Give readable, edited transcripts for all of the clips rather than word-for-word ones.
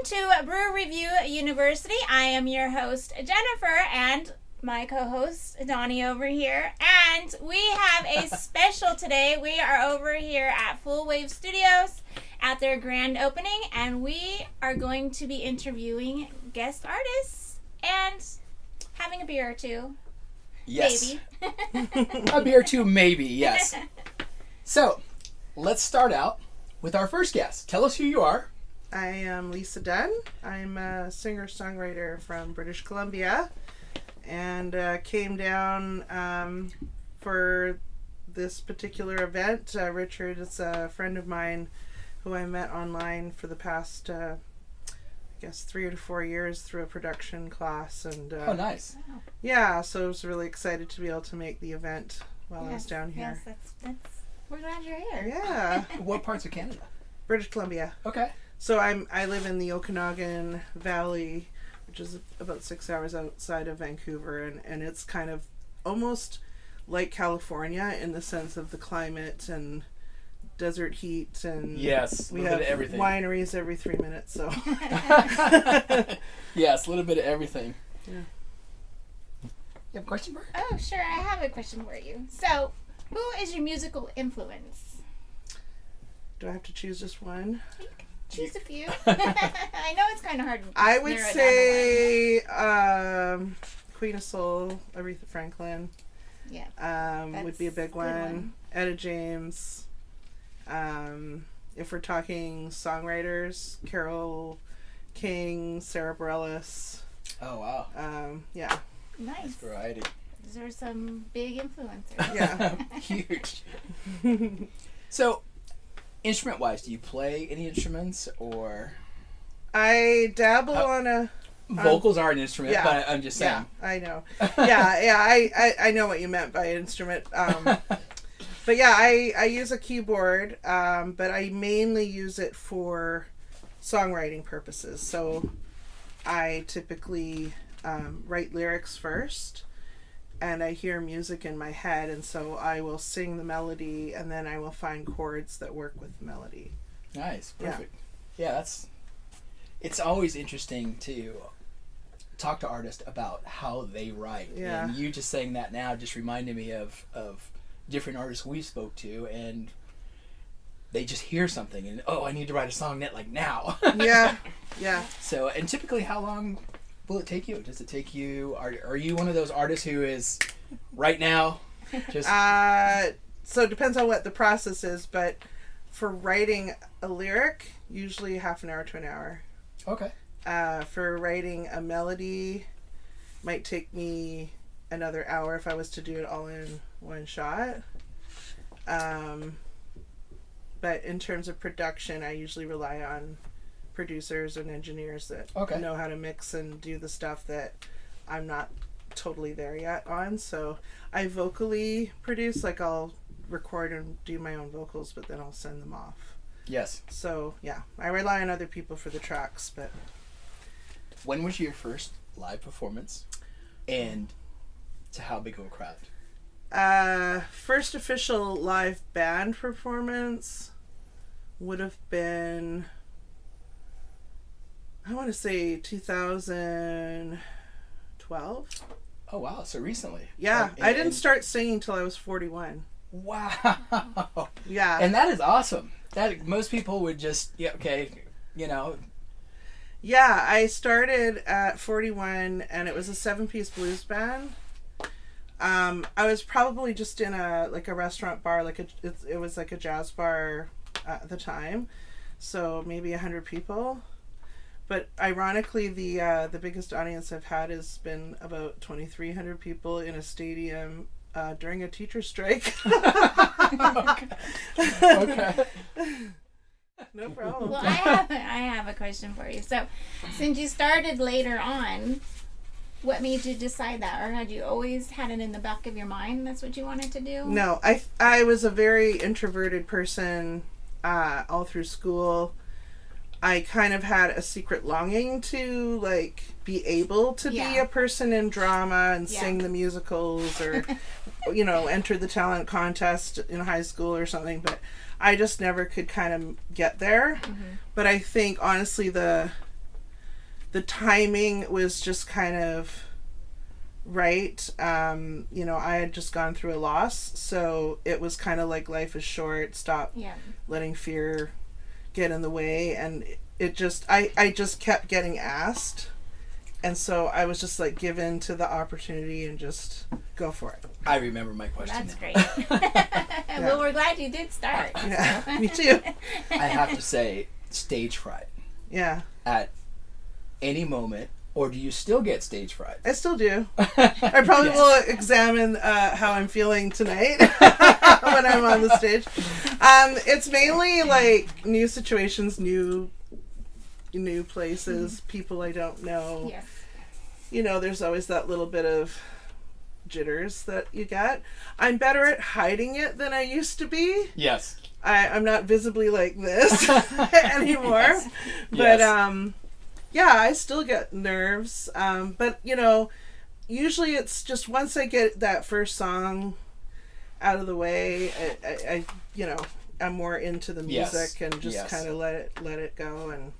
to Brew Review University. I am your host, Jennifer, and my co-host, Donnie, over here. And we have a special today. We are over here at Fullwave Studios at their grand opening, and we are going to be interviewing guest artists and having a beer or two. Yes. Maybe. A beer or two, maybe, yes. So, let's start out with our first guest. Tell us who you are. I am Lisa Dunn. I'm a singer-songwriter from British Columbia and came down for this particular event. Richard is a friend of mine who I met online for the past, 3 to 4 years through a production class. And Oh, nice. yeah, so I was really excited to be able to make the event while I was down here. Yes, that's we're glad you're here. Yeah. What parts of Canada? British Columbia. Okay. So I live in the Okanagan Valley, which is about 6 hours outside of Vancouver, and it's kind of almost like California in the sense of the climate and desert heat, and Yes, we a little have bit of everything. wineries every 3 minutes. So Yes, a little bit of everything. Yeah. You have a question, Bert? Oh, sure. I have a question for you. So, who is your musical influence? do I have to choose just one? Choose a few. I know it's kind of hard to I would narrow it down to say Queen of Soul, Aretha Franklin. one. Yeah. Would be a big That's a good one. one. Etta James. If we're talking songwriters, Carole King, Sarah Bareilles. Oh, wow. Yeah. Nice. Variety. Those are some big influencers. Yeah. Huge. So, instrument-wise, do you play any instruments, or... I dabble on a... Vocals are an instrument, yeah. but I'm just saying. Yeah, I know. I know what you meant by instrument. But yeah, I use a keyboard, but I mainly use it for songwriting purposes. So I typically write lyrics first, and I hear music in my head, and so I will sing the melody, and then I will find chords that work with the melody. Nice. Yeah. Perfect. Yeah, it's always interesting to talk to artists about how they write. Yeah. And you just saying that now just reminded me of different artists we spoke to, and they just hear something and, oh, I need to write a song that like now. Yeah. Yeah. So, and typically how long will it take you? Does it take you, are you one of those artists who is right now just... So it depends on what the process is, but for writing a lyric, usually half an hour to an hour. Okay. For writing a melody, might take me another hour if I was to do it all in one shot. But in terms of production, I usually rely on producers and engineers that know how to mix and do the stuff that I'm not totally there yet on. So I vocally produce, like I'll record and do my own vocals, but then I'll send them off. Yes. So yeah, I rely on other people for the tracks. But When was your first live performance, and to how big of a crowd? first official live band performance would have been, I want to say 2012. Oh, wow. So recently. Yeah, And- I didn't and- start singing till I was 41. Wow. Yeah. And that is awesome. That most people would just, yeah, okay, you know. Yeah, I started at 41, and it was a 7-piece blues band. I was probably just in a restaurant bar, it was like a jazz bar at the time, so maybe 100 people. But ironically, the biggest audience I've had has been about 2,300 people in a stadium during a teacher strike. Okay. No problem. Well, I have a question for you. So, since you started later on, what made you decide that, or had you always had it in the back of your mind? That's what you wanted to do? No, I was a very introverted person all through school. I kind of had a secret longing to be able to be a person in drama and sing the musicals or enter the talent contest in high school or something, but I just never could kind of get there. Mm-hmm. But I think honestly the the timing was just kind of right. You know, I had just gone through a loss, so it was kind of like life is short. Stop letting fear get in the way, and it just I just kept getting asked, and so I was just like given to the opportunity and just go for it. I remember my question. That's great. Well, we're glad you did start. Yeah, me too. I have to say, stage fright. Yeah. At any moment, or do you still get stage fright? I still do. I probably will examine how I'm feeling tonight when I'm on the stage. It's mainly like new situations, new places, people I don't know. Yes. You know, there's always that little bit of jitters that you get. I'm better at hiding it than I used to be. Yes. I'm not visibly like this anymore. Yes. But yeah, I still get nerves. But you know, usually it's just once I get that first song out of the way, I you know, I'm more into the music and just kind of let it go, and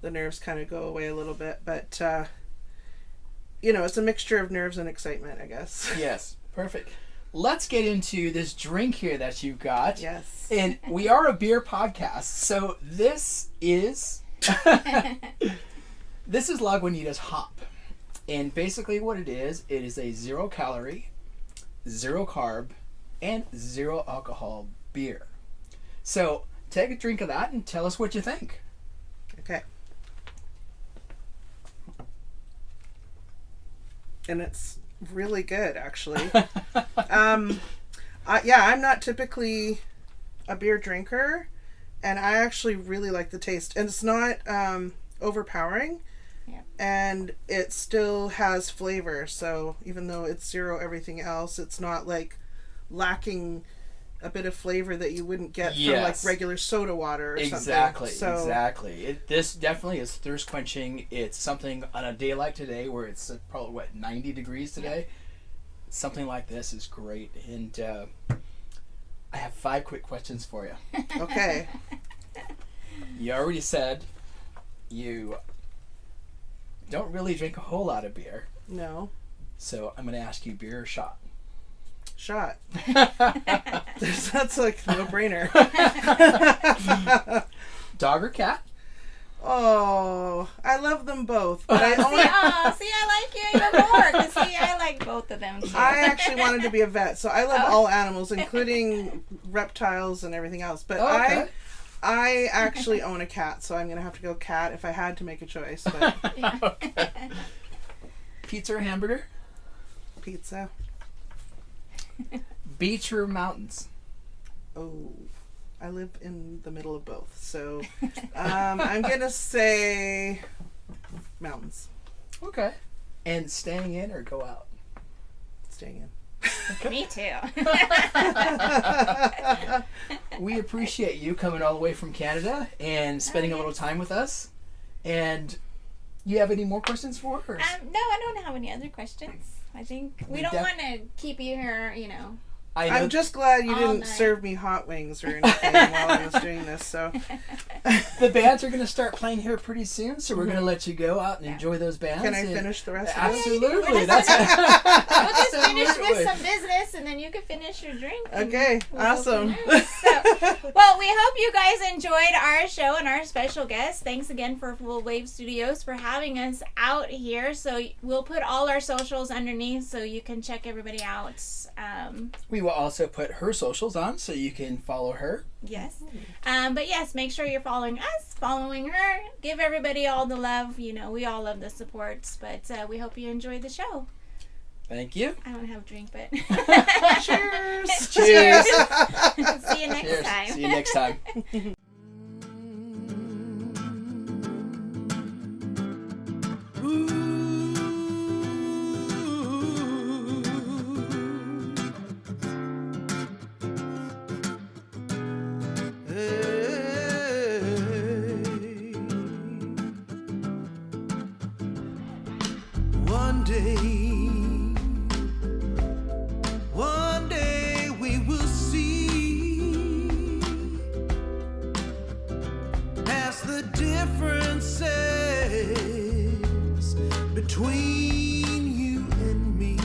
the nerves kind of go away a little bit. But you know, it's a mixture of nerves and excitement, I guess. Yes, perfect. Let's get into this drink here that you've got. Yes. And we are a beer podcast, so this is this is Lagunitas Hop. And basically what it is a 0 calorie, 0 carb, and 0 alcohol beer. So take a drink of that and tell us what you think. Okay. And it's really good, actually. I'm not typically a beer drinker, and I actually really like the taste. And it's not overpowering, and it still has flavor. So even though it's 0 everything else, it's not like lacking a bit of flavor that you wouldn't get from like regular soda water or something. Exactly. This definitely is thirst quenching. It's something on a day like today where it's probably 90 degrees today. Something like this is great. And I have 5 quick questions for you. Okay. You already said you don't really drink a whole lot of beer. No. So I'm going to ask you, beer or shot? Shot. That's like a no-brainer. Dog or cat? Oh, I love them both. But I like you even more. Because I like both of them too. I actually wanted to be a vet, so I love all animals, including reptiles and everything else. But I actually own a cat, so I'm going to have to go cat if I had to make a choice. But Okay. Pizza or hamburger? Pizza. Beach or mountains? Oh, I live in the middle of both. So I'm going to say mountains. Okay. And staying in or go out? Staying in. Okay. Me too. We appreciate you coming all the way from Canada and spending a little time with us. And you have any more questions for us? No, I don't have any other questions. I think we don't want to keep you here, you know. I'm just glad you didn't serve me hot wings or anything while I was doing this. So the bands are going to start playing here pretty soon, so we're going to let you go out and enjoy those bands. Can I finish the rest of it? Absolutely. We'll just finish with some business, and then you can finish your drink. Okay, awesome. Well, we hope you guys enjoyed our show and our special guest. Thanks again for Fullwave Studios for having us out here. So we'll put all our socials underneath so you can check everybody out. We will also put her socials on so you can follow her. Yes. But yes, make sure you're following us, following her. Give everybody all the love. You know, we all love the supports, but we hope you enjoyed the show. Thank you. I don't have a drink, but Cheers. Cheers. See you next time. See you next time. One day we will see between you and me.